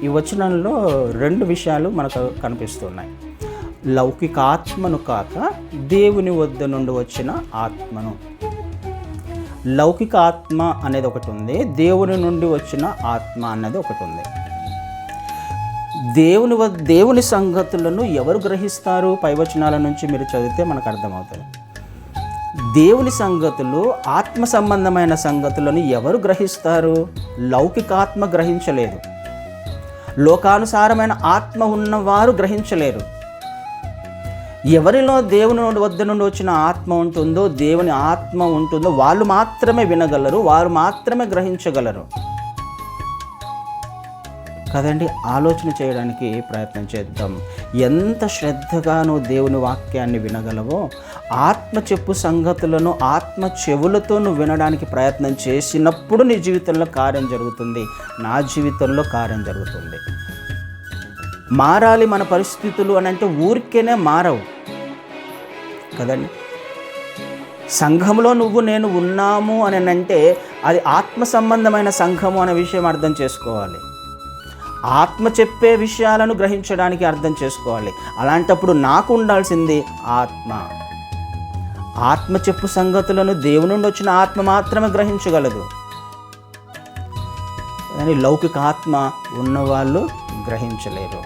ఈ వచనంలో 2 విషయాలు మనకు కనిపిస్తున్నాయి. లౌకికాత్మను కాక దేవుని వద్ద నుండి వచ్చిన ఆత్మను. లౌకిక ఆత్మ అనేది ఒకటి ఉంది, దేవుని నుండి వచ్చిన ఆత్మ అనేది ఒకటి ఉంది. దేవుని సంగతులను ఎవరు గ్రహిస్తారు? పైవచనాల నుంచి మీరు చదివితే మనకు అర్థమవుతుంది. దేవుని సంగతులు, ఆత్మ సంబంధమైన సంగతులను ఎవరు గ్రహిస్తారు? లౌకికాత్మ గ్రహించలేదు. లోకానుసారమైన ఆత్మ ఉన్నవారు గ్రహించలేరు. ఎవరిలో దేవుని వద్ద నుండి వచ్చిన ఆత్మ ఉంటుందో, దేవుని ఆత్మ ఉంటుందో వాళ్ళు మాత్రమే వినగలరు, వారు మాత్రమే గ్రహించగలరు కదండి. ఆలోచన చేయడానికి ప్రయత్నం చేద్దాం. ఎంత శ్రద్ధగా నువ్వు దేవుని వాక్యాన్ని వినగలవో, ఆత్మ చెప్పు సంగతులను ఆత్మ చెవులతో నువ్వు వినడానికి ప్రయత్నం చేసినప్పుడు నీ జీవితంలో కార్యం జరుగుతుంది, నా జీవితంలో కార్యం జరుగుతుంది. మారాలి మన పరిస్థితులు అని అంటే ఊరికేనే మారవు కదండి. సంఘంలో నువ్వు నేను ఉన్నాము అని అంటే అది ఆత్మ సంబంధమైన సంఘము అనే విషయం అర్థం చేసుకోవాలి. ఆత్మ చెప్పే విషయాలను గ్రహించడానికి అర్థం చేసుకోవాలి. అలాంటప్పుడు నాకు ఉండాల్సింది ఆత్మ. ఆత్మ చెప్పు సంగతులను దేవుని నుండి వచ్చిన ఆత్మ మాత్రమే గ్రహించగలదు, కానీ లౌకిక ఆత్మ ఉన్నవాళ్ళు గ్రహించలేరు.